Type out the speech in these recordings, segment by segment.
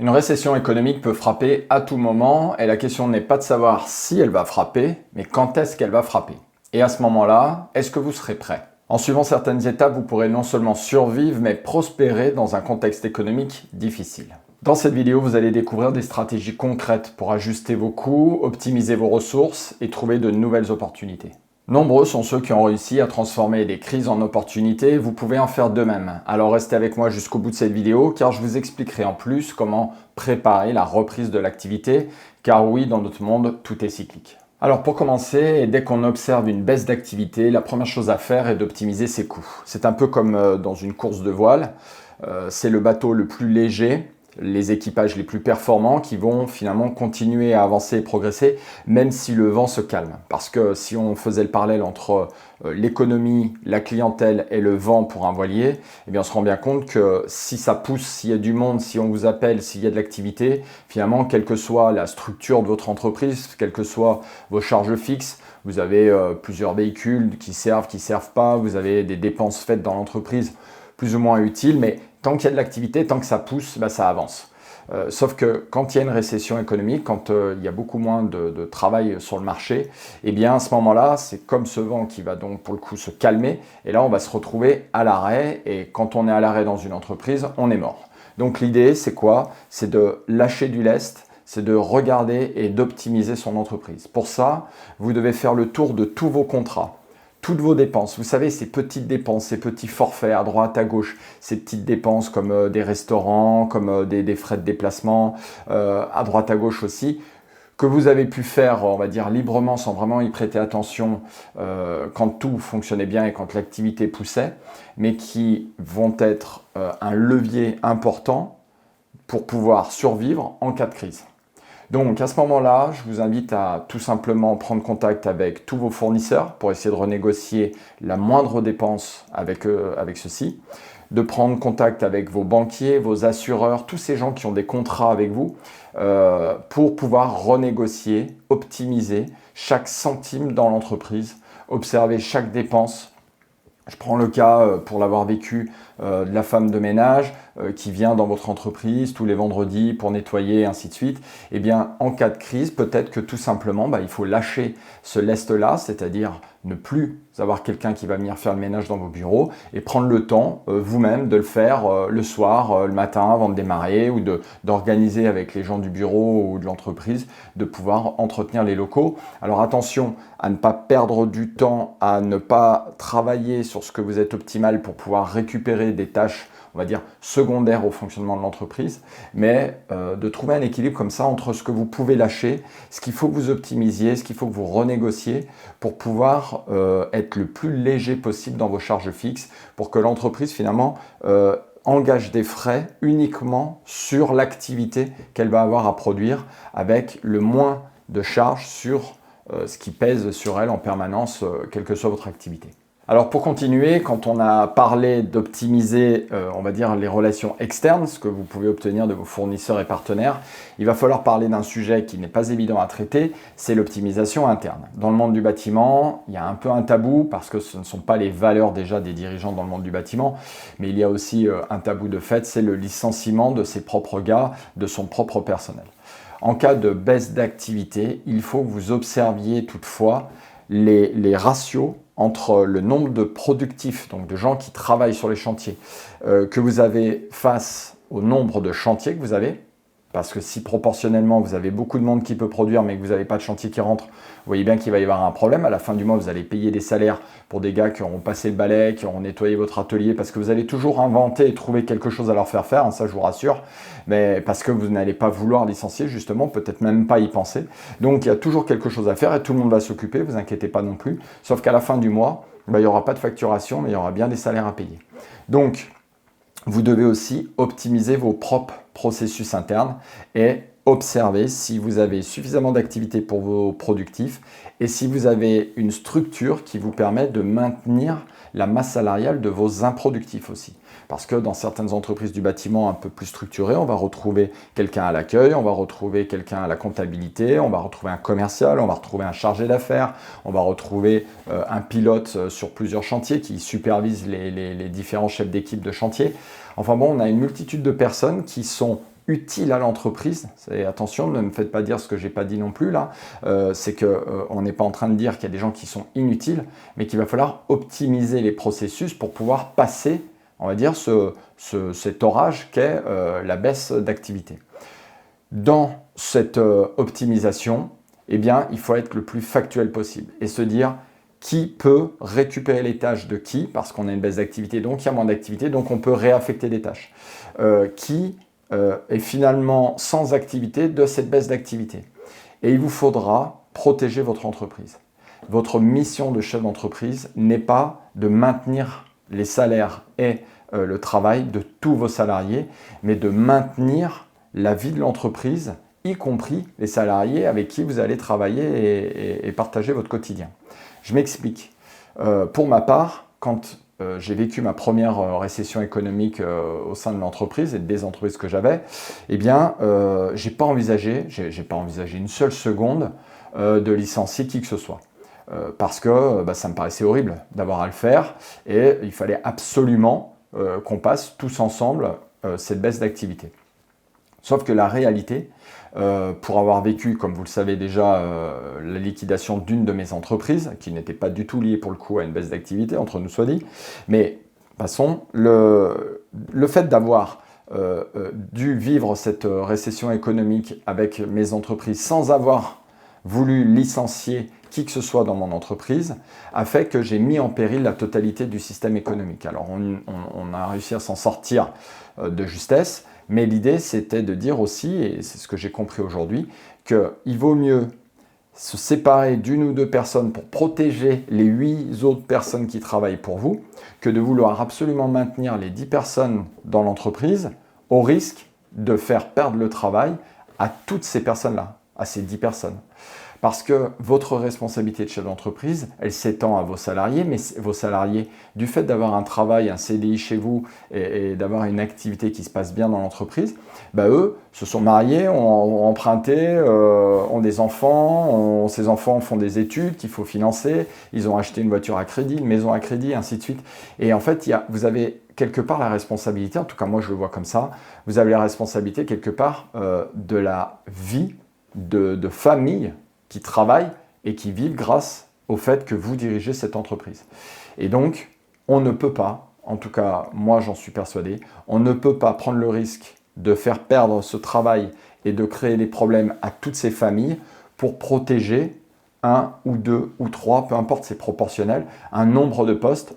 Une récession économique peut frapper à tout moment et la question n'est pas de savoir si elle va frapper, mais quand est-ce qu'elle va frapper. Et à ce moment-là, est-ce que vous serez prêt? En suivant certaines étapes, vous pourrez non seulement survivre, mais prospérer dans un contexte économique difficile. Dans cette vidéo, vous allez découvrir des stratégies concrètes pour ajuster vos coûts, optimiser vos ressources et trouver de nouvelles opportunités. Nombreux sont ceux qui ont réussi à transformer des crises en opportunités, vous pouvez en faire de même. Alors restez avec moi jusqu'au bout de cette vidéo car je vous expliquerai en plus comment préparer la reprise de l'activité, car oui, dans notre monde, tout est cyclique. Alors pour commencer, dès qu'on observe une baisse d'activité, la première chose à faire est d'optimiser ses coûts. C'est un peu comme dans une course de voile, c'est le bateau le plus léger, les équipages les plus performants qui vont finalement continuer à avancer et progresser même si le vent se calme. Parce que si on faisait le parallèle entre l'économie, la clientèle et le vent pour un voilier, eh bien on se rend bien compte que si ça pousse, s'il y a du monde, si on vous appelle, s'il y a de l'activité, finalement, quelle que soit la structure de votre entreprise, quelles que soient vos charges fixes, vous avez plusieurs véhicules qui servent pas, vous avez des dépenses faites dans l'entreprise plus ou moins utiles, mais tant qu'il y a de l'activité, tant que ça pousse, ça avance. Sauf que quand il y a une récession économique, quand il y a beaucoup moins de travail sur le marché, eh bien à ce moment-là, c'est comme ce vent qui va donc pour le coup se calmer, et là on va se retrouver à l'arrêt, et quand on est à l'arrêt dans une entreprise, on est mort. Donc l'idée c'est quoi? C'est de lâcher du lest, c'est de regarder et d'optimiser son entreprise. Pour ça, vous devez faire le tour de tous vos contrats. Toutes vos dépenses, vous savez, ces petites dépenses, ces petits forfaits à droite, à gauche, ces petites dépenses comme des restaurants, comme des frais de déplacement, à droite, à gauche aussi, que vous avez pu faire, on va dire, librement sans vraiment y prêter attention quand tout fonctionnait bien et quand l'activité poussait, mais qui vont être un levier important pour pouvoir survivre en cas de crise. Donc à ce moment-là, je vous invite à tout simplement prendre contact avec tous vos fournisseurs pour essayer de renégocier la moindre dépense avec ceux-ci, de prendre contact avec vos banquiers, vos assureurs, tous ces gens qui ont des contrats avec vous pour pouvoir renégocier, optimiser chaque centime dans l'entreprise, observer chaque dépense. Je prends le cas, pour l'avoir vécu, de la femme de ménage qui vient dans votre entreprise tous les vendredis pour nettoyer et ainsi de suite. Eh bien, en cas de crise, peut-être que tout simplement, il faut lâcher ce lest-là, c'est-à-dire ne plus avoir quelqu'un qui va venir faire le ménage dans vos bureaux et prendre le temps vous-même de le faire le soir, le matin avant de démarrer ou d'organiser avec les gens du bureau ou de l'entreprise de pouvoir entretenir les locaux. Alors attention à ne pas perdre du temps, à ne pas travailler sur ce que vous êtes optimal pour pouvoir récupérer des tâches, on va dire, secondaires au fonctionnement de l'entreprise, mais de trouver un équilibre comme ça entre ce que vous pouvez lâcher, ce qu'il faut que vous optimisiez, ce qu'il faut que vous renégociez pour pouvoir être le plus léger possible dans vos charges fixes pour que l'entreprise finalement engage des frais uniquement sur l'activité qu'elle va avoir à produire avec le moins de charges sur ce qui pèse sur elle en permanence, quelle que soit votre activité. Alors pour continuer, quand on a parlé d'optimiser, on va dire, les relations externes, ce que vous pouvez obtenir de vos fournisseurs et partenaires, il va falloir parler d'un sujet qui n'est pas évident à traiter, c'est l'optimisation interne. Dans le monde du bâtiment, il y a un peu un tabou parce que ce ne sont pas les valeurs déjà des dirigeants dans le monde du bâtiment, mais il y a aussi un tabou de fait, c'est le licenciement de ses propres gars, de son propre personnel. En cas de baisse d'activité, il faut que vous observiez toutefois les ratios entre le nombre de productifs, donc de gens qui travaillent sur les chantiers, que vous avez face au nombre de chantiers que vous avez. Parce que si proportionnellement vous avez beaucoup de monde qui peut produire mais que vous n'avez pas de chantier qui rentre, vous voyez bien qu'il va y avoir un problème. À la fin du mois, vous allez payer des salaires pour des gars qui auront passé le balai, qui auront nettoyé votre atelier, parce que vous allez toujours inventer et trouver quelque chose à leur faire faire, ça je vous rassure, mais parce que vous n'allez pas vouloir licencier justement, peut-être même pas y penser. Donc il y a toujours quelque chose à faire et tout le monde va s'occuper, vous inquiétez pas non plus, sauf qu'à la fin du mois, il n'y aura pas de facturation, mais il y aura bien des salaires à payer. Donc, vous devez aussi optimiser vos propres processus internes et observer si vous avez suffisamment d'activité pour vos productifs et si vous avez une structure qui vous permet de maintenir la masse salariale de vos improductifs aussi. Parce que dans certaines entreprises du bâtiment un peu plus structurées, on va retrouver quelqu'un à l'accueil, on va retrouver quelqu'un à la comptabilité, on va retrouver un commercial, on va retrouver un chargé d'affaires, on va retrouver un pilote sur plusieurs chantiers qui supervise les différents chefs d'équipe de chantier. Enfin bon, on a une multitude de personnes qui sont utile à l'entreprise. Attention, ne me faites pas dire ce que je n'ai pas dit non plus là. C'est qu'on n'est pas en train de dire qu'il y a des gens qui sont inutiles, mais qu'il va falloir optimiser les processus pour pouvoir passer, on va dire, cet orage qu'est la baisse d'activité. Dans cette optimisation, eh bien, il faut être le plus factuel possible et se dire qui peut récupérer les tâches de qui, parce qu'on a une baisse d'activité, donc il y a moins d'activité, donc on peut réaffecter des tâches. Qui est finalement sans activité de cette baisse d'activité. Et il vous faudra protéger votre entreprise. Votre mission de chef d'entreprise n'est pas de maintenir les salaires et le travail de tous vos salariés, mais de maintenir la vie de l'entreprise, y compris les salariés avec qui vous allez travailler et partager votre quotidien. Je m'explique. Pour ma part, quand j'ai vécu ma première récession économique au sein de l'entreprise et des entreprises que j'avais, eh bien, j'ai pas envisagé une seule seconde de licencier qui que ce soit. Parce que ça me paraissait horrible d'avoir à le faire et il fallait absolument qu'on passe tous ensemble cette baisse d'activité. Sauf que la réalité, pour avoir vécu, comme vous le savez déjà, la liquidation d'une de mes entreprises, qui n'était pas du tout liée pour le coup à une baisse d'activité, entre nous soit dit, mais passons, le fait d'avoir dû vivre cette récession économique avec mes entreprises sans avoir voulu licencier qui que ce soit dans mon entreprise, a fait que j'ai mis en péril la totalité du système économique. Alors on a réussi à s'en sortir de justesse, mais l'idée c'était de dire aussi, et c'est ce que j'ai compris aujourd'hui, qu'il vaut mieux se séparer d'une ou deux personnes pour protéger les 8 autres personnes qui travaillent pour vous, que de vouloir absolument maintenir les 10 personnes dans l'entreprise au risque de faire perdre le travail à toutes ces personnes-là, à ces 10 personnes. Parce que votre responsabilité de chef d'entreprise, elle s'étend à vos salariés, mais vos salariés, du fait d'avoir un travail, un CDI chez vous et d'avoir une activité qui se passe bien dans l'entreprise, eux se sont mariés, ont emprunté, ont des enfants, ces enfants font des études qu'il faut financer, ils ont acheté une voiture à crédit, une maison à crédit, ainsi de suite. Et en fait, vous avez quelque part la responsabilité, en tout cas moi je le vois comme ça, vous avez la responsabilité quelque part de la vie de famille qui travaillent et qui vivent grâce au fait que vous dirigez cette entreprise. Et donc, on ne peut pas, en tout cas moi j'en suis persuadé, on ne peut pas prendre le risque de faire perdre ce travail et de créer des problèmes à toutes ces familles pour protéger un ou deux ou trois, peu importe, c'est proportionnel, un nombre de postes,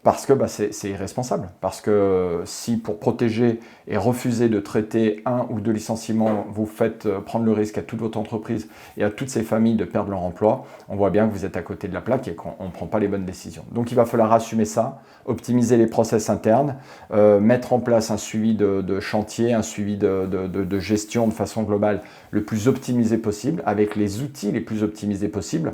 parce que c'est irresponsable. Parce que si pour protéger et refuser de traiter un ou deux licenciements, vous faites prendre le risque à toute votre entreprise et à toutes ces familles de perdre leur emploi, on voit bien que vous êtes à côté de la plaque et qu'on ne prend pas les bonnes décisions. Donc il va falloir assumer ça, optimiser les process internes, mettre en place un suivi de chantier, un suivi de gestion de façon globale le plus optimisé possible, avec les outils les plus optimisés possibles.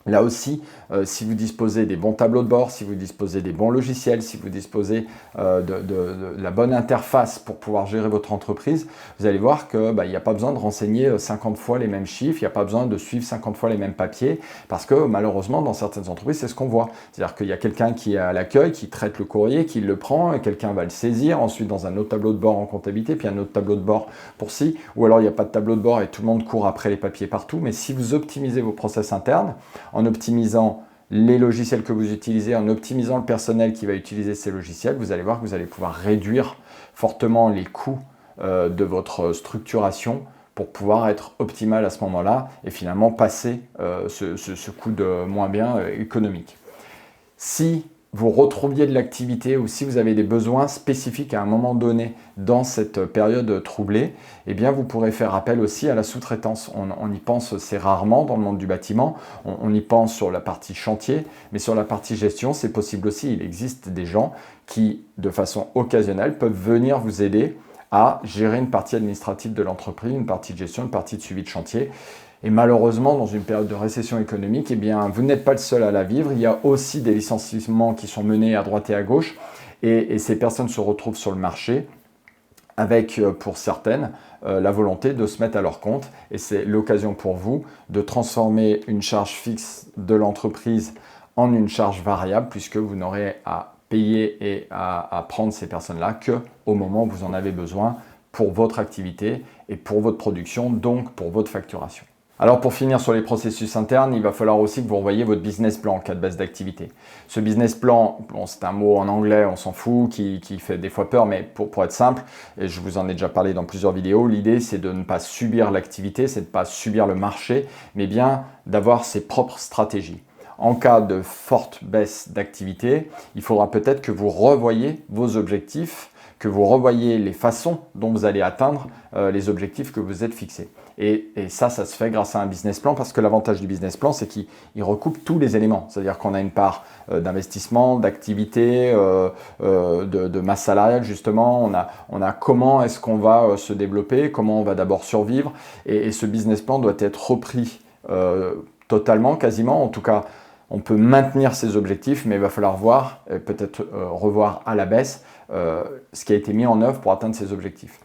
Là aussi, si vous disposez des bons tableaux de bord, si vous disposez des bons logiciels, si vous disposez de la bonne interface pour pouvoir gérer votre entreprise, vous allez voir qu'il n'y a pas besoin de renseigner 50 fois les mêmes chiffres, il n'y a pas besoin de suivre 50 fois les mêmes papiers, parce que malheureusement, dans certaines entreprises, c'est ce qu'on voit. C'est-à-dire qu'il y a quelqu'un qui est à l'accueil, qui traite le courrier, qui le prend, et quelqu'un va le saisir, ensuite dans un autre tableau de bord en comptabilité, puis un autre tableau de bord pour ci, ou alors il n'y a pas de tableau de bord et tout le monde court après les papiers partout. Mais si vous optimisez vos process internes, en optimisant les logiciels que vous utilisez, en optimisant le personnel qui va utiliser ces logiciels, vous allez voir que vous allez pouvoir réduire fortement les coûts de votre structuration pour pouvoir être optimal à ce moment-là et finalement passer ce coût de moins bien économique. Si vous retrouviez de l'activité ou si vous avez des besoins spécifiques à un moment donné dans cette période troublée, eh bien vous pourrez faire appel aussi à la sous-traitance. On y pense assez rarement dans le monde du bâtiment, on y pense sur la partie chantier, mais sur la partie gestion, c'est possible aussi. Il existe des gens qui, de façon occasionnelle, peuvent venir vous aider à gérer une partie administrative de l'entreprise, une partie de gestion, une partie de suivi de chantier. Et malheureusement, dans une période de récession économique, eh bien, vous n'êtes pas le seul à la vivre. Il y a aussi des licenciements qui sont menés à droite et à gauche. Et ces personnes se retrouvent sur le marché avec, pour certaines, la volonté de se mettre à leur compte. Et c'est l'occasion pour vous de transformer une charge fixe de l'entreprise en une charge variable, puisque vous n'aurez à payer et à prendre ces personnes-là qu'au moment où vous en avez besoin pour votre activité et pour votre production, donc pour votre facturation. Alors pour finir sur les processus internes, il va falloir aussi que vous revoyiez votre business plan en cas de baisse d'activité. Ce business plan, bon, c'est un mot en anglais, on s'en fout, qui fait des fois peur, mais pour être simple, et je vous en ai déjà parlé dans plusieurs vidéos, l'idée c'est de ne pas subir l'activité, c'est de ne pas subir le marché, mais bien d'avoir ses propres stratégies. En cas de forte baisse d'activité, il faudra peut-être que vous revoyiez vos objectifs, que vous revoyiez les façons dont vous allez atteindre les objectifs que vous êtes fixés. Et ça se fait grâce à un business plan, parce que l'avantage du business plan, c'est qu'il recoupe tous les éléments. C'est-à-dire qu'on a une part d'investissement, d'activité, de masse salariale justement. On a comment est-ce qu'on va se développer, comment on va d'abord survivre. Et ce business plan doit être repris totalement, quasiment. En tout cas, on peut maintenir ses objectifs, mais il va falloir voir, peut-être revoir à la baisse, ce qui a été mis en œuvre pour atteindre ces objectifs.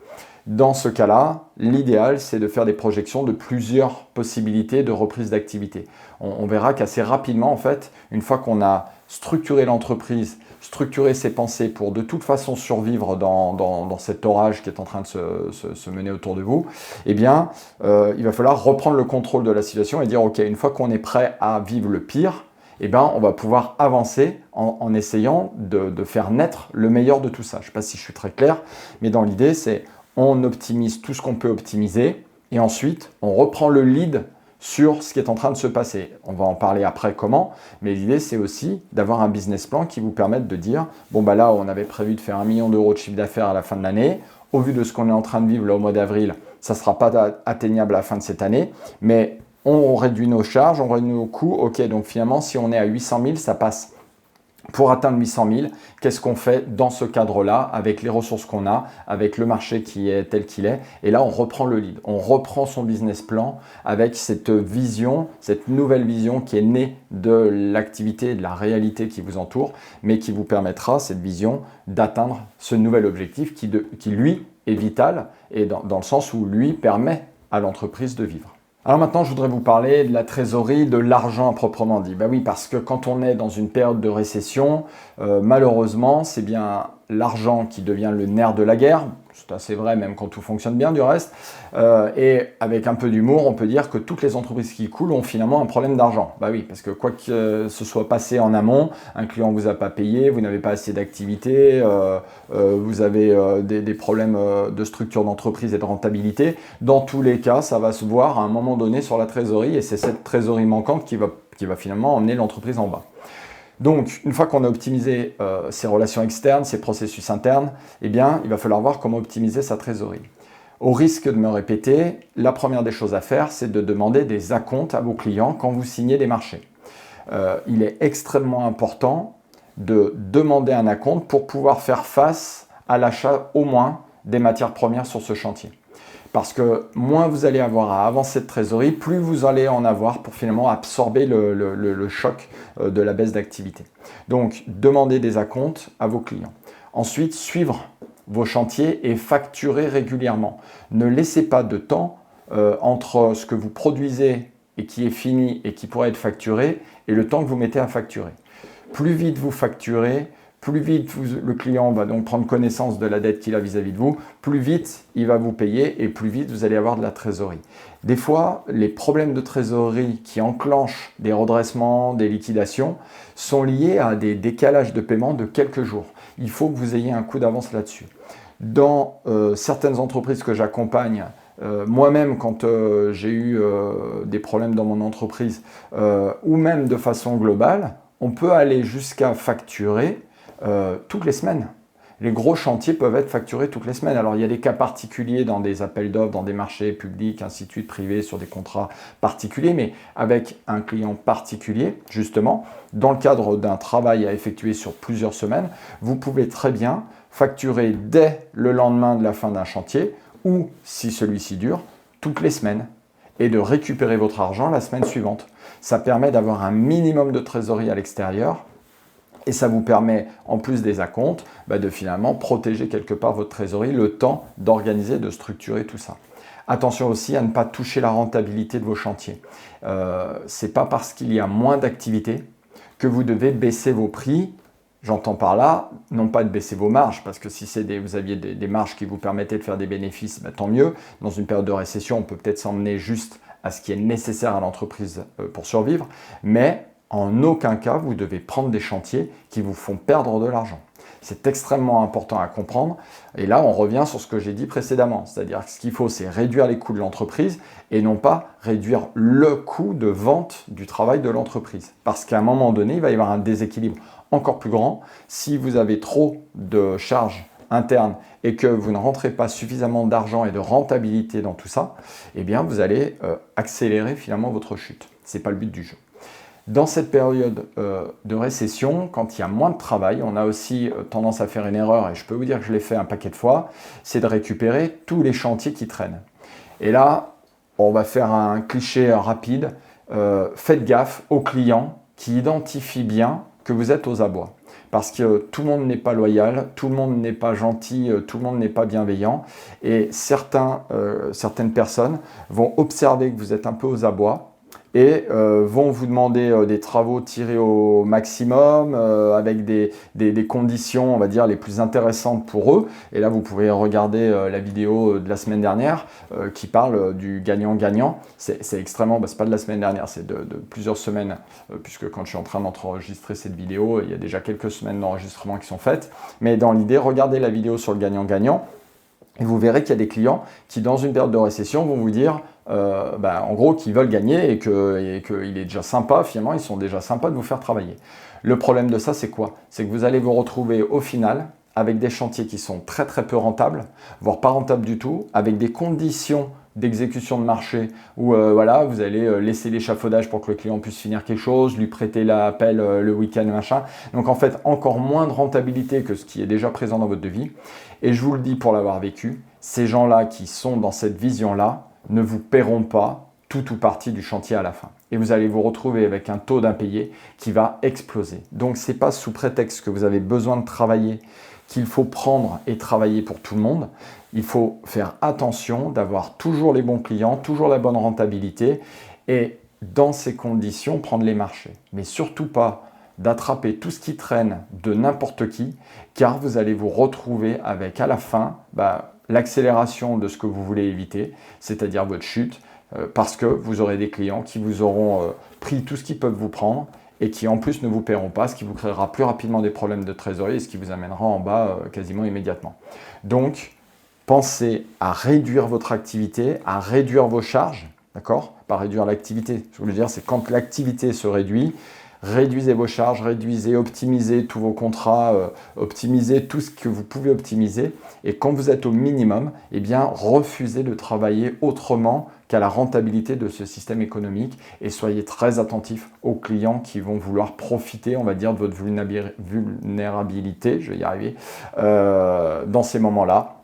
Dans ce cas-là, l'idéal, c'est de faire des projections de plusieurs possibilités de reprise d'activité. On verra qu'assez rapidement, en fait, une fois qu'on a structuré l'entreprise, structuré ses pensées pour de toute façon survivre dans cet orage qui est en train de se mener autour de vous, eh bien, il va falloir reprendre le contrôle de la situation et dire, OK, une fois qu'on est prêt à vivre le pire, eh bien, on va pouvoir avancer en essayant de faire naître le meilleur de tout ça. Je ne sais pas si je suis très clair, mais dans l'idée, c'est on optimise tout ce qu'on peut optimiser et ensuite, on reprend le lead sur ce qui est en train de se passer. On va en parler après comment, mais l'idée, c'est aussi d'avoir un business plan qui vous permette de dire « Bon, bah là, on avait prévu de faire 1 million d'euros de chiffre d'affaires à la fin de l'année. Au vu de ce qu'on est en train de vivre là au mois d'avril, ça ne sera pas atteignable à la fin de cette année, mais on réduit nos charges, on réduit nos coûts. Ok, donc finalement, si on est à 800 000, ça passe. Pour atteindre 800 000, qu'est-ce qu'on fait dans ce cadre-là, avec les ressources qu'on a, avec le marché qui est tel qu'il est? Et là, on reprend le lead, on reprend son business plan avec cette vision, cette nouvelle vision qui est née de l'activité, de la réalité qui vous entoure, mais qui vous permettra, cette vision, d'atteindre ce nouvel objectif qui lui, est vital et dans le sens où lui permet à l'entreprise de vivre. Alors maintenant, je voudrais vous parler de la trésorerie, de l'argent à proprement dit. Ben oui, parce que quand on est dans une période de récession, malheureusement, c'est bien l'argent qui devient le nerf de la guerre. C'est assez vrai, même quand tout fonctionne bien du reste. Et avec un peu d'humour, on peut dire que toutes les entreprises qui coulent ont finalement un problème d'argent. Bah oui, parce que quoi que ce soit passé en amont, un client ne vous a pas payé, vous n'avez pas assez d'activité, vous avez des problèmes de structure d'entreprise et de rentabilité. Dans tous les cas, ça va se voir à un moment donné sur la trésorerie et c'est cette trésorerie manquante qui va finalement emmener l'entreprise en bas. Donc, une fois qu'on a optimisé ses relations externes, ses processus internes, eh bien, il va falloir voir comment optimiser sa trésorerie. Au risque de me répéter, la première des choses à faire, c'est de demander des acomptes à vos clients quand vous signez des marchés. Il est extrêmement important de demander un acompte pour pouvoir faire face à l'achat au moins des matières premières sur ce chantier. Parce que moins vous allez avoir à avancer de trésorerie, plus vous allez en avoir pour finalement absorber le choc de la baisse d'activité. Donc, demandez des acomptes à vos clients. Ensuite, suivre vos chantiers et facturer régulièrement. Ne laissez pas de temps entre ce que vous produisez et qui est fini et qui pourrait être facturé et le temps que vous mettez à facturer. Plus vite vous facturez, plus vite le client va donc prendre connaissance de la dette qu'il a vis-à-vis de vous, plus vite il va vous payer et plus vite vous allez avoir de la trésorerie. Des fois, les problèmes de trésorerie qui enclenchent des redressements, des liquidations, sont liés à des décalages de paiement de quelques jours. Il faut que vous ayez un coup d'avance là-dessus. Dans certaines entreprises que j'accompagne, moi-même, quand j'ai eu des problèmes dans mon entreprise, ou même de façon globale, on peut aller jusqu'à facturer toutes les semaines. Les gros chantiers peuvent être facturés toutes les semaines. Alors, il y a des cas particuliers dans des appels d'offres, dans des marchés publics, ainsi de suite, privés, sur des contrats particuliers, mais avec un client particulier, justement, dans le cadre d'un travail à effectuer sur plusieurs semaines, vous pouvez très bien facturer dès le lendemain de la fin d'un chantier ou, si celui-ci dure, toutes les semaines et de récupérer votre argent la semaine suivante. Ça permet d'avoir un minimum de trésorerie à l'extérieur et ça vous permet, en plus des acomptes, de finalement protéger quelque part votre trésorerie, le temps d'organiser, de structurer tout ça. Attention aussi à ne pas toucher la rentabilité de vos chantiers. Ce n'est pas parce qu'il y a moins d'activité que vous devez baisser vos prix J'entends par là, non pas de baisser vos marges, parce que si vous aviez des marges qui vous permettaient de faire des bénéfices, tant mieux. Dans une période de récession, on peut peut-être s'emmener juste à ce qui est nécessaire à l'entreprise pour survivre, mais en aucun cas, vous devez prendre des chantiers qui vous font perdre de l'argent. C'est extrêmement important à comprendre. Et là, on revient sur ce que j'ai dit précédemment. C'est-à-dire que ce qu'il faut, c'est réduire les coûts de l'entreprise et non pas réduire le coût de vente du travail de l'entreprise. Parce qu'à un moment donné, il va y avoir un déséquilibre encore plus grand. Si vous avez trop de charges internes et que vous ne rentrez pas suffisamment d'argent et de rentabilité dans tout ça, eh bien, vous allez accélérer finalement votre chute. Ce n'est pas le but du jeu. Dans cette période de récession, quand il y a moins de travail, on a aussi tendance à faire une erreur, et je peux vous dire que je l'ai fait un paquet de fois, c'est de récupérer tous les chantiers qui traînent. Et là, on va faire un cliché rapide. Faites gaffe aux clients qui identifient bien que vous êtes aux abois. Parce que tout le monde n'est pas loyal, tout le monde n'est pas gentil, tout le monde n'est pas bienveillant. Et certaines personnes vont observer que vous êtes un peu aux abois et vont vous demander des travaux tirés au maximum avec des conditions, on va dire, les plus intéressantes pour eux. Et là, vous pouvez regarder la vidéo de la semaine dernière qui parle du gagnant-gagnant. C'est extrêmement, c'est pas de la semaine dernière, c'est de plusieurs semaines, puisque quand je suis en train d'enregistrer cette vidéo, il y a déjà quelques semaines d'enregistrement qui sont faites. Mais dans l'idée, regardez la vidéo sur le gagnant-gagnant. Et vous verrez qu'il y a des clients qui, dans une période de récession, vont vous dire, en gros, qu'ils veulent gagner et qu'il est déjà sympa, finalement, ils sont déjà sympas de vous faire travailler. Le problème de ça, c'est quoi? C'est que vous allez vous retrouver au final avec des chantiers qui sont très très peu rentables, voire pas rentables du tout, avec des conditions d'exécution de marché où voilà, vous allez laisser l'échafaudage pour que le client puisse finir quelque chose, lui prêter l'appel le week-end, machin. Donc en fait, encore moins de rentabilité que ce qui est déjà présent dans votre devis. Et je vous le dis pour l'avoir vécu, ces gens-là qui sont dans cette vision-là ne vous paieront pas tout ou partie du chantier à la fin. Et vous allez vous retrouver avec un taux d'impayé qui va exploser. Donc ce n'est pas sous prétexte que vous avez besoin de travailler qu'il faut prendre et travailler pour tout le monde. Il faut faire attention d'avoir toujours les bons clients, toujours la bonne rentabilité et dans ces conditions, prendre les marchés. Mais surtout pas d'attraper tout ce qui traîne de n'importe qui, car vous allez vous retrouver avec à la fin l'accélération de ce que vous voulez éviter, c'est-à-dire votre chute, parce que vous aurez des clients qui vous auront pris tout ce qu'ils peuvent vous prendre et qui en plus ne vous paieront pas, ce qui vous créera plus rapidement des problèmes de trésorerie et ce qui vous amènera en bas quasiment immédiatement. Donc, pensez à réduire votre activité, à réduire vos charges, d'accord? Pas réduire l'activité. Ce que je veux dire, c'est quand l'activité se réduit, réduisez vos charges, optimisez tous vos contrats, optimisez tout ce que vous pouvez optimiser. Et quand vous êtes au minimum, eh bien, refusez de travailler autrement qu'à la rentabilité de ce système économique et soyez très attentifs aux clients qui vont vouloir profiter, on va dire, de votre vulnérabilité, je vais y arriver, dans ces moments-là.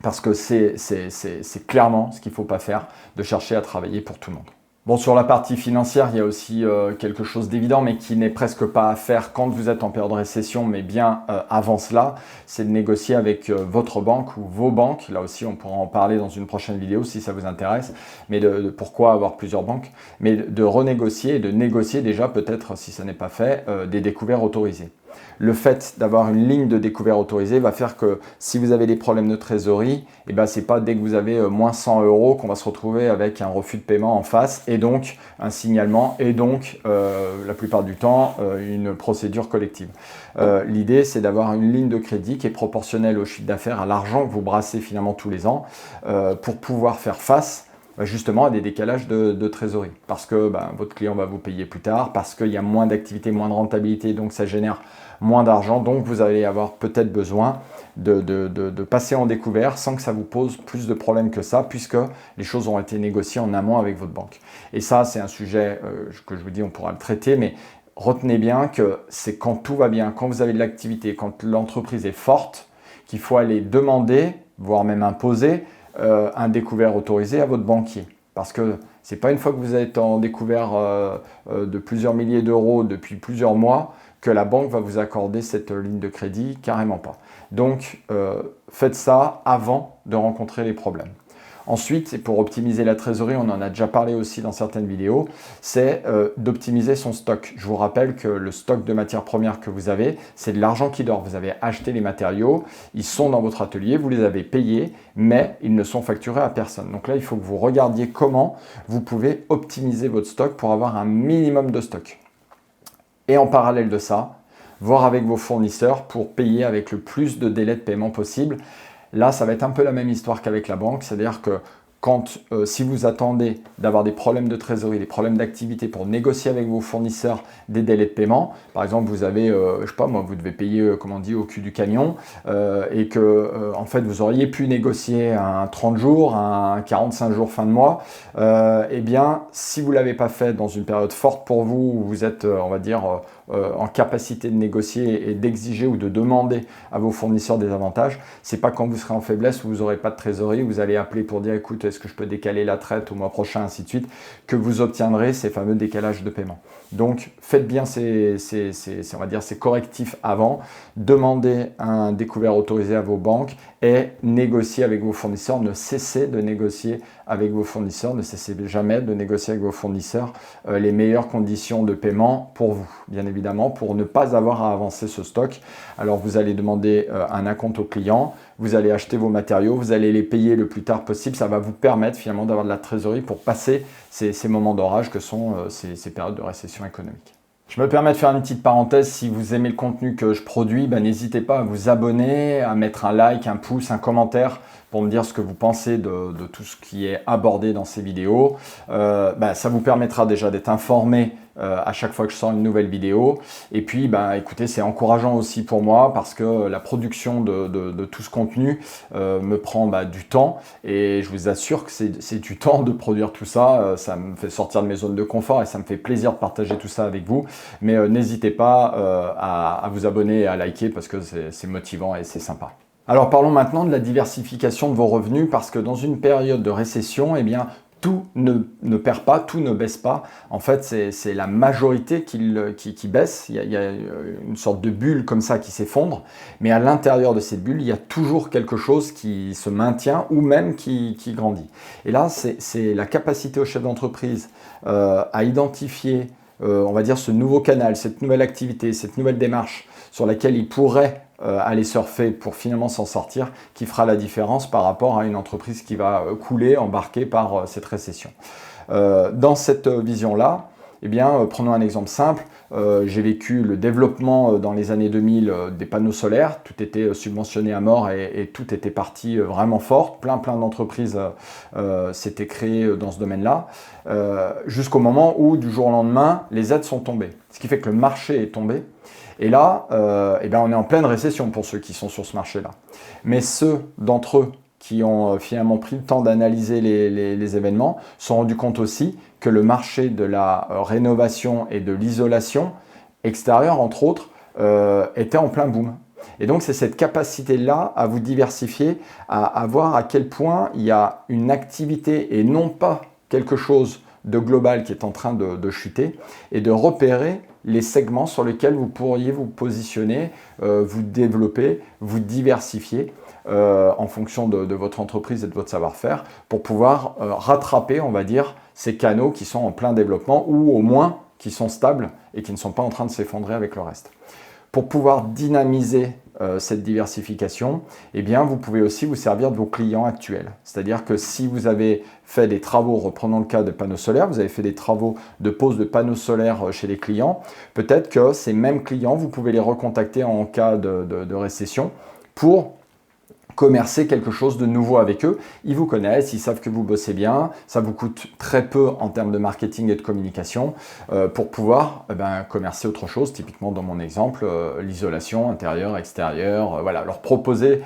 Parce que c'est clairement ce qu'il ne faut pas faire, de chercher à travailler pour tout le monde. Bon, sur la partie financière, il y a aussi quelque chose d'évident, mais qui n'est presque pas à faire quand vous êtes en période de récession, mais bien avant cela, c'est de négocier avec votre banque ou vos banques. Là aussi, on pourra en parler dans une prochaine vidéo si ça vous intéresse, mais de pourquoi avoir plusieurs banques, mais de renégocier et de négocier déjà peut-être, si ça n'est pas fait, des découverts autorisés. Le fait d'avoir une ligne de découvert autorisée va faire que si vous avez des problèmes de trésorerie, ce n'est pas dès que vous avez moins 100 € qu'on va se retrouver avec un refus de paiement en face et donc un signalement et donc la plupart du temps une procédure collective. L'idée, c'est d'avoir une ligne de crédit qui est proportionnelle au chiffre d'affaires, à l'argent que vous brassez finalement tous les ans pour pouvoir faire face justement à des décalages de trésorerie. Parce que votre client va vous payer plus tard, parce qu'il y a moins d'activité, moins de rentabilité, donc ça génère moins d'argent. Donc vous allez avoir peut-être besoin de passer en découvert sans que ça vous pose plus de problèmes que ça, puisque les choses ont été négociées en amont avec votre banque. Et ça, c'est un sujet que je vous dis, on pourra le traiter, mais retenez bien que c'est quand tout va bien, quand vous avez de l'activité, quand l'entreprise est forte, qu'il faut aller demander, voire même imposer, un découvert autorisé à votre banquier. Parce que ce n'est pas une fois que vous êtes en découvert de plusieurs milliers d'euros depuis plusieurs mois que la banque va vous accorder cette ligne de crédit, carrément pas. Donc, faites ça avant de rencontrer les problèmes. Ensuite, et pour optimiser la trésorerie, on en a déjà parlé aussi dans certaines vidéos, c'est d'optimiser son stock. Je vous rappelle que le stock de matières premières que vous avez, c'est de l'argent qui dort. Vous avez acheté les matériaux, ils sont dans votre atelier, vous les avez payés, mais ils ne sont facturés à personne. Donc là, il faut que vous regardiez comment vous pouvez optimiser votre stock pour avoir un minimum de stock. Et en parallèle de ça, voir avec vos fournisseurs pour payer avec le plus de délais de paiement possible. Là, ça va être un peu la même histoire qu'avec la banque, c'est-à-dire que si vous attendez d'avoir des problèmes de trésorerie, des problèmes d'activité pour négocier avec vos fournisseurs des délais de paiement, par exemple, vous avez, je sais pas moi, vous devez payer, comme on dit, au cul du camion, et que, en fait, vous auriez pu négocier un 30 jours, un 45 jours fin de mois, eh bien, si vous ne l'avez pas fait dans une période forte pour vous, où vous êtes, on va dire, en capacité de négocier et d'exiger ou de demander à vos fournisseurs des avantages, c'est pas quand vous serez en faiblesse ou vous n'aurez pas de trésorerie, vous allez appeler pour dire écoute, est-ce que je peux décaler la traite au mois prochain, ainsi de suite, que vous obtiendrez ces fameux décalages de paiement. Donc faites bien on va dire, ces correctifs avant, demandez un découvert autorisé à vos banques et négociez avec vos fournisseurs. Ne cessez de négocier avec vos fournisseurs, ne cessez jamais de négocier avec vos fournisseurs les meilleures conditions de paiement pour vous, bien évidemment, pour ne pas avoir à avancer ce stock. Alors vous allez demander un acompte au client, vous allez acheter vos matériaux, vous allez les payer le plus tard possible. Ça va vous permettre finalement d'avoir de la trésorerie pour passer ces moments d'orage que sont ces périodes de récession économique. Je me permets de faire une petite parenthèse, si vous aimez le contenu que je produis, n'hésitez pas à vous abonner, à mettre un like, un pouce, un commentaire pour me dire ce que vous pensez de tout ce qui est abordé dans ces vidéos. Ça vous permettra déjà d'être informé à chaque fois que je sors une nouvelle vidéo. Et puis, écoutez, c'est encourageant aussi pour moi parce que la production de tout ce contenu me prend du temps. Et je vous assure que c'est du temps de produire tout ça. Ça me fait sortir de mes zones de confort et ça me fait plaisir de partager tout ça avec vous. Mais n'hésitez pas à vous abonner et à liker parce que c'est motivant et c'est sympa. Alors parlons maintenant de la diversification de vos revenus parce que dans une période de récession, eh bien, tout ne perd pas, tout ne baisse pas. En fait, c'est la majorité qui baisse. Il y a une sorte de bulle comme ça qui s'effondre. Mais à l'intérieur de cette bulle, il y a toujours quelque chose qui se maintient ou même qui grandit. Et là, c'est la capacité au chef d'entreprise à identifier, on va dire, ce nouveau canal, cette nouvelle activité, cette nouvelle démarche sur laquelle il pourrait aller surfer pour finalement s'en sortir, qui fera la différence par rapport à une entreprise qui va couler, embarquée par cette récession. Dans cette vision-là, eh bien, prenons un exemple simple. J'ai vécu le développement dans les années 2000 des panneaux solaires. Tout était subventionné à mort et tout était parti vraiment fort. Plein d'entreprises s'étaient créées dans ce domaine-là. Jusqu'au moment où, du jour au lendemain, les aides sont tombées. Ce qui fait que le marché est tombé. Et là, on est en pleine récession pour ceux qui sont sur ce marché-là. Mais ceux d'entre eux qui ont finalement pris le temps d'analyser les événements se sont rendus compte aussi que le marché de la rénovation et de l'isolation extérieure, entre autres, était en plein boom. Et donc, c'est cette capacité-là à vous diversifier, à voir à quel point il y a une activité et non pas quelque chose de global qui est en train de chuter et de repérer les segments sur lesquels vous pourriez vous positionner, vous développer, vous diversifier en fonction de votre entreprise et de votre savoir-faire pour pouvoir rattraper, on va dire, ces canaux qui sont en plein développement ou au moins qui sont stables et qui ne sont pas en train de s'effondrer avec le reste. Pour pouvoir dynamiser cette diversification, eh bien, vous pouvez aussi vous servir de vos clients actuels. C'est-à-dire que si vous avez fait des travaux, reprenons le cas de panneaux solaires, vous avez fait des travaux de pose de panneaux solaires chez les clients, peut-être que ces mêmes clients, vous pouvez les recontacter en cas de récession pour commercer quelque chose de nouveau avec eux. Ils vous connaissent, ils savent que vous bossez bien, ça vous coûte très peu en termes de marketing et de communication pour pouvoir commercer autre chose, typiquement dans mon exemple, l'isolation intérieure, extérieure, voilà, leur proposer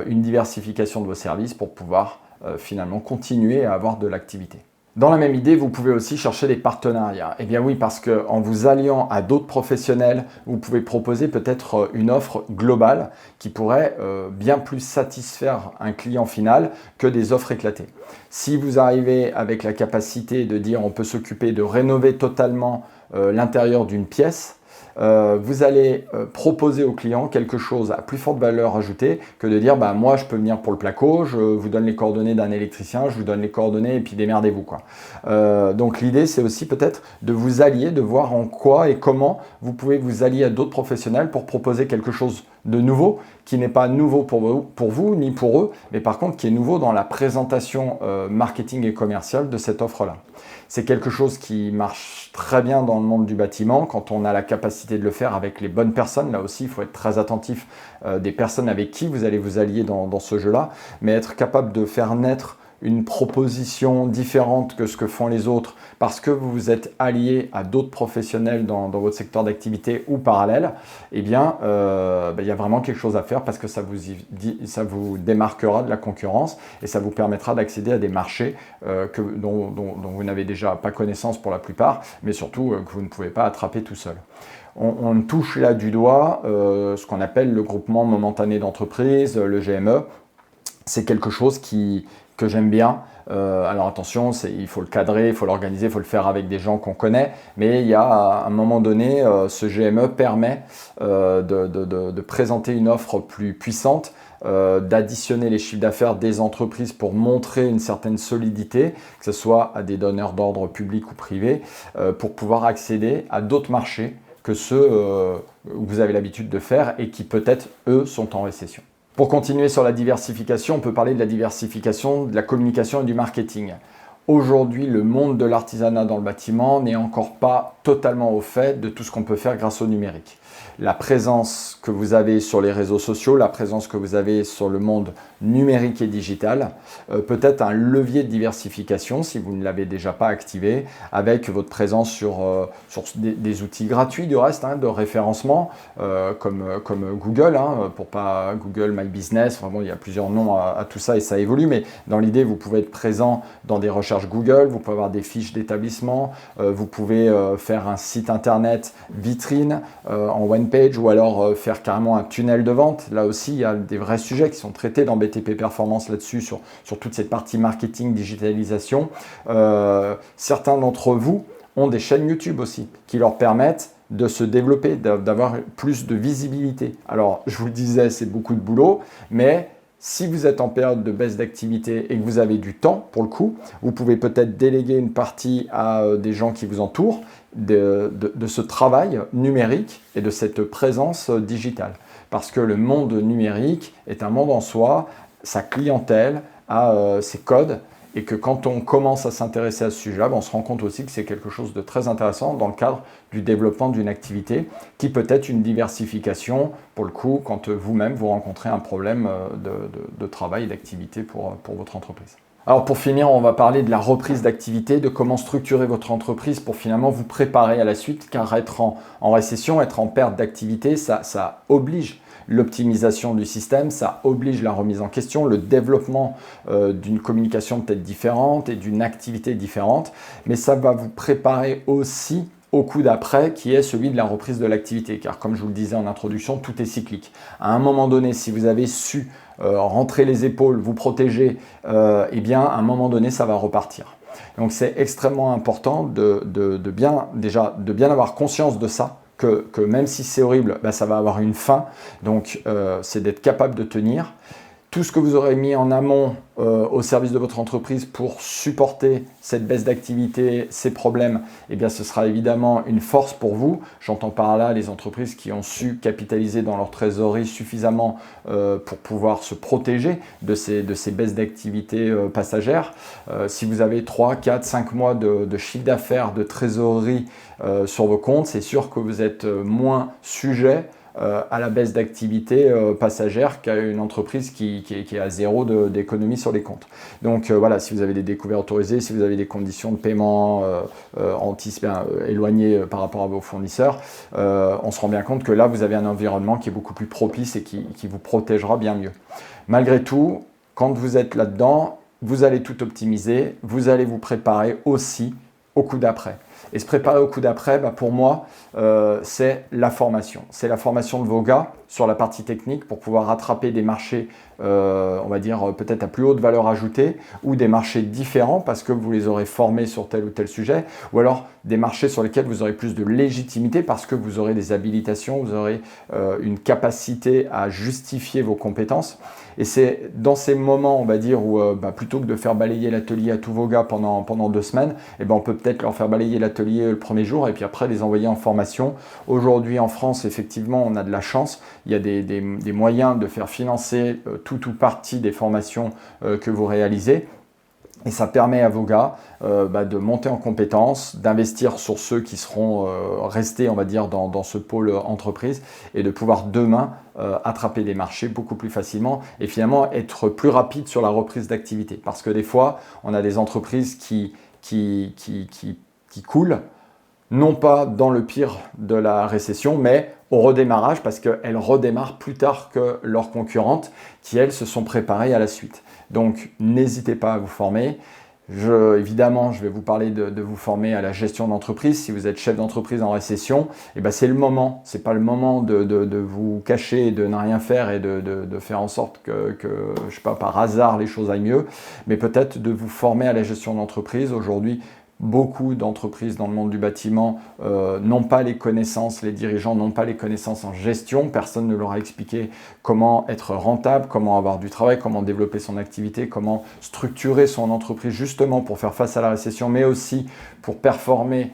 une diversification de vos services pour pouvoir finalement continuer à avoir de l'activité. Dans la même idée, vous pouvez aussi chercher des partenariats. Eh bien oui, parce qu'en vous alliant à d'autres professionnels, vous pouvez proposer peut-être une offre globale qui pourrait bien plus satisfaire un client final que des offres éclatées. Si vous arrivez avec la capacité de dire on peut s'occuper de rénover totalement l'intérieur d'une pièce, vous allez proposer au client quelque chose à plus forte valeur ajoutée que de dire bah, moi je peux venir pour le placo, je vous donne les coordonnées d'un électricien, je vous donne les coordonnées et puis démerdez-vous quoi. Donc l'idée c'est aussi peut-être de vous allier, de voir en quoi et comment vous pouvez vous allier à d'autres professionnels pour proposer quelque chose de nouveau qui n'est pas nouveau pour vous ni pour eux, mais par contre qui est nouveau dans la présentation marketing et commerciale de cette offre-là. C'est quelque chose qui marche très bien dans le monde du bâtiment quand on a la capacité de le faire avec les bonnes personnes. Là aussi, il faut être très attentif des personnes avec qui vous allez vous allier dans ce jeu-là, mais être capable de faire naître une proposition différente que ce que font les autres parce que vous vous êtes allié à d'autres professionnels dans votre secteur d'activité ou parallèle, eh bien, il y a vraiment quelque chose à faire parce que ça vous démarquera de la concurrence et ça vous permettra d'accéder à des marchés dont vous n'avez déjà pas connaissance pour la plupart, mais surtout que vous ne pouvez pas attraper tout seul. On touche là du doigt ce qu'on appelle le groupement momentané d'entreprise, le GME. C'est quelque chose que j'aime bien. Alors attention, il faut le cadrer, il faut l'organiser, il faut le faire avec des gens qu'on connaît, mais il y a à un moment donné, ce GME permet de présenter une offre plus puissante, d'additionner les chiffres d'affaires des entreprises pour montrer une certaine solidité, que ce soit à des donneurs d'ordre publics ou privés, pour pouvoir accéder à d'autres marchés que ceux où vous avez l'habitude de faire et qui peut-être, eux, sont en récession. Pour continuer sur la diversification, on peut parler de la diversification de la communication et du marketing. Aujourd'hui, le monde de l'artisanat dans le bâtiment n'est encore pas totalement au fait de tout ce qu'on peut faire grâce au numérique. La présence que vous avez sur les réseaux sociaux, la présence que vous avez sur le monde numérique et digital, peut être un levier de diversification si vous ne l'avez déjà pas activé, avec votre présence sur des outils gratuits du reste, de référencement, comme Google, pour pas Google My Business. Enfin bon, il y a plusieurs noms à tout ça et ça évolue, mais dans l'idée, vous pouvez être présent dans des recherches Google, vous pouvez avoir des fiches d'établissement, vous pouvez faire un site internet vitrine en one page ou alors faire carrément un tunnel de vente. Là aussi, il y a des vrais sujets qui sont traités dans BTP Performance là-dessus, sur toute cette partie marketing, digitalisation. Certains d'entre vous ont des chaînes YouTube aussi qui leur permettent de se développer, d'avoir plus de visibilité. Alors, je vous le disais, c'est beaucoup de boulot, mais si vous êtes en période de baisse d'activité et que vous avez du temps, pour le coup, vous pouvez peut-être déléguer une partie à des gens qui vous entourent de ce travail numérique et de cette présence digitale. Parce que le monde numérique est un monde en soi, sa clientèle a ses codes, et que quand on commence à s'intéresser à ce sujet-là, on se rend compte aussi que c'est quelque chose de très intéressant dans le cadre du développement d'une activité qui peut être une diversification, pour le coup, quand vous-même vous rencontrez un problème de travail et d'activité pour votre entreprise. Alors pour finir, on va parler de la reprise d'activité, de comment structurer votre entreprise pour finalement vous préparer à la suite, car être en récession, être en perte d'activité, ça oblige l'optimisation du système, ça oblige la remise en question, le développement d'une communication peut-être différente et d'une activité différente, mais ça va vous préparer aussi au coup d'après, qui est celui de la reprise de l'activité, car comme je vous le disais en introduction, tout est cyclique. À un moment donné, si vous avez su rentrer les épaules, vous protéger, eh bien à un moment donné, ça va repartir. Donc c'est extrêmement important de bien avoir conscience de ça, que même si c'est horrible, ça va avoir une fin. Donc c'est d'être capable de tenir. Tout ce que vous aurez mis en amont au service de votre entreprise pour supporter cette baisse d'activité, ces problèmes, eh bien, ce sera évidemment une force pour vous. J'entends par là les entreprises qui ont su capitaliser dans leur trésorerie suffisamment pour pouvoir se protéger de ces baisses d'activité passagères. Si vous avez 3, 4, 5 mois de chiffre d'affaires, de trésorerie sur vos comptes, c'est sûr que vous êtes moins sujet à la baisse d'activité passagère qu'à une entreprise qui est à zéro d'économie sur les comptes. Donc voilà, si vous avez des découvertes autorisées, si vous avez des conditions de paiement éloignées par rapport à vos fournisseurs, on se rend bien compte que là, vous avez un environnement qui est beaucoup plus propice et qui vous protégera bien mieux. Malgré tout, quand vous êtes là-dedans, vous allez tout optimiser, vous allez vous préparer aussi au coup d'après. Et se préparer au coup d'après, pour moi, c'est la formation. C'est la formation de vos gars sur la partie technique pour pouvoir rattraper des marchés, on va dire peut-être à plus haute valeur ajoutée, ou des marchés différents parce que vous les aurez formés sur tel ou tel sujet, ou alors des marchés sur lesquels vous aurez plus de légitimité parce que vous aurez des habilitations, vous aurez une capacité à justifier vos compétences. Et c'est dans ces moments, on va dire, où plutôt que de faire balayer l'atelier à tous vos gars pendant 2 semaines, on peut peut-être leur faire balayer l'atelier le premier jour et puis après les envoyer en formation. Aujourd'hui en France, effectivement, on a de la chance. Il y a des moyens de faire financer tout ou partie des formations que vous réalisez. Et ça permet à vos gars de monter en compétences, d'investir sur ceux qui seront restés, on va dire, dans ce pôle entreprise et de pouvoir demain attraper des marchés beaucoup plus facilement et finalement être plus rapide sur la reprise d'activité. Parce que des fois, on a des entreprises qui coulent, non pas dans le pire de la récession, mais au redémarrage parce qu'elles redémarrent plus tard que leurs concurrentes qui, elles, se sont préparées à la suite. Donc, n'hésitez pas à vous former. Évidemment, je vais vous parler de vous former à la gestion d'entreprise. Si vous êtes chef d'entreprise en récession, c'est le moment. Ce n'est pas le moment de vous cacher et de ne rien faire et de faire en sorte que, je sais pas, par hasard, les choses aillent mieux. Mais peut-être de vous former à la gestion d'entreprise. Aujourd'hui, beaucoup d'entreprises dans le monde du bâtiment n'ont pas les connaissances, les dirigeants n'ont pas les connaissances en gestion. Personne ne leur a expliqué comment être rentable, comment avoir du travail, comment développer son activité, comment structurer son entreprise justement pour faire face à la récession, mais aussi pour performer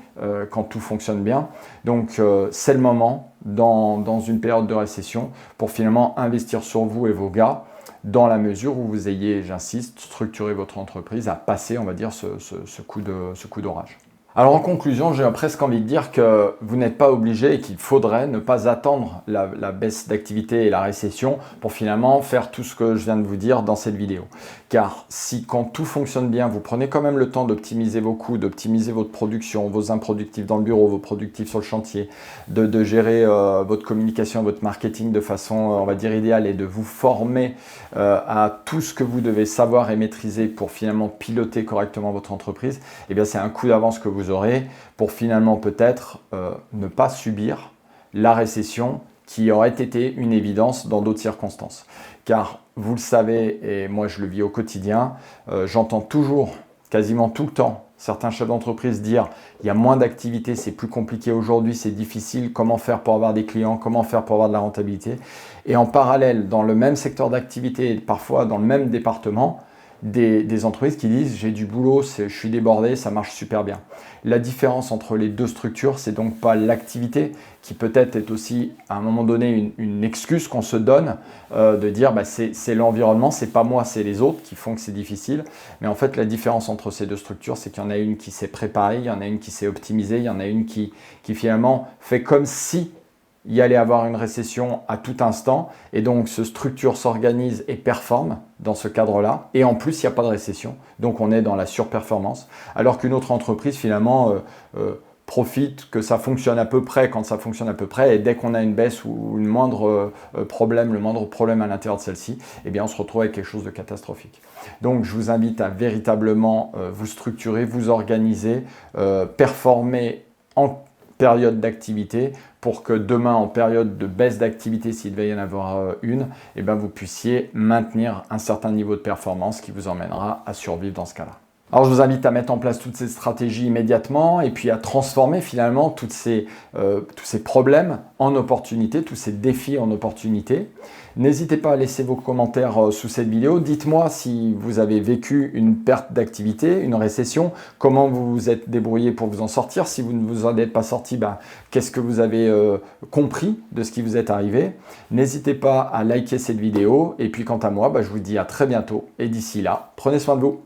quand tout fonctionne bien. Donc c'est le moment dans une période de récession pour finalement investir sur vous et vos gars, dans la mesure où vous ayez, j'insiste, structuré votre entreprise à passer, on va dire, ce coup d'orage. Alors en conclusion, j'ai presque envie de dire que vous n'êtes pas obligé et qu'il faudrait ne pas attendre la baisse d'activité et la récession pour finalement faire tout ce que je viens de vous dire dans cette vidéo. Car si quand tout fonctionne bien, vous prenez quand même le temps d'optimiser vos coûts, d'optimiser votre production, vos improductifs dans le bureau, vos productifs sur le chantier, de gérer votre communication, votre marketing de façon, on va dire, idéale et de vous former à tout ce que vous devez savoir et maîtriser pour finalement piloter correctement votre entreprise, c'est un coup d'avance que vous aurez pour finalement peut-être ne pas subir la récession qui aurait été une évidence dans d'autres circonstances. Car vous le savez, et moi je le vis au quotidien, j'entends toujours, quasiment tout le temps, certains chefs d'entreprise dire il y a moins d'activité, c'est plus compliqué aujourd'hui, c'est difficile, comment faire pour avoir des clients, comment faire pour avoir de la rentabilité. Et en parallèle, dans le même secteur d'activité, parfois dans le même département, des entreprises qui disent j'ai du boulot, je suis débordé, ça marche super bien. La différence entre les deux structures, c'est donc pas l'activité qui peut-être est aussi à un moment donné une excuse qu'on se donne de dire c'est l'environnement, c'est pas moi, c'est les autres qui font que c'est difficile. Mais en fait la différence entre ces deux structures, c'est qu'il y en a une qui s'est préparée, il y en a une qui s'est optimisée, il y en a une qui finalement fait comme si il y allait avoir une récession à tout instant et donc ce structure s'organise et performe dans ce cadre-là. Et en plus, il n'y a pas de récession, donc on est dans la surperformance. Alors qu'une autre entreprise, finalement, profite que ça fonctionne à peu près quand ça fonctionne à peu près et dès qu'on a une baisse ou le moindre problème à l'intérieur de celle-ci, on se retrouve avec quelque chose de catastrophique. Donc je vous invite à véritablement vous structurer, vous organiser, performer en période d'activité pour que demain, en période de baisse d'activité, s'il devait y en avoir une, vous puissiez maintenir un certain niveau de performance qui vous emmènera à survivre dans ce cas-là. Alors je vous invite à mettre en place toutes ces stratégies immédiatement et puis à transformer finalement tous ces problèmes en opportunités, tous ces défis en opportunités. N'hésitez pas à laisser vos commentaires sous cette vidéo. Dites-moi si vous avez vécu une perte d'activité, une récession, comment vous vous êtes débrouillé pour vous en sortir. Si vous ne vous en êtes pas sorti, qu'est-ce que vous avez compris de ce qui vous est arrivé. N'hésitez pas à liker cette vidéo. Et puis quant à moi, je vous dis à très bientôt. Et d'ici là, prenez soin de vous.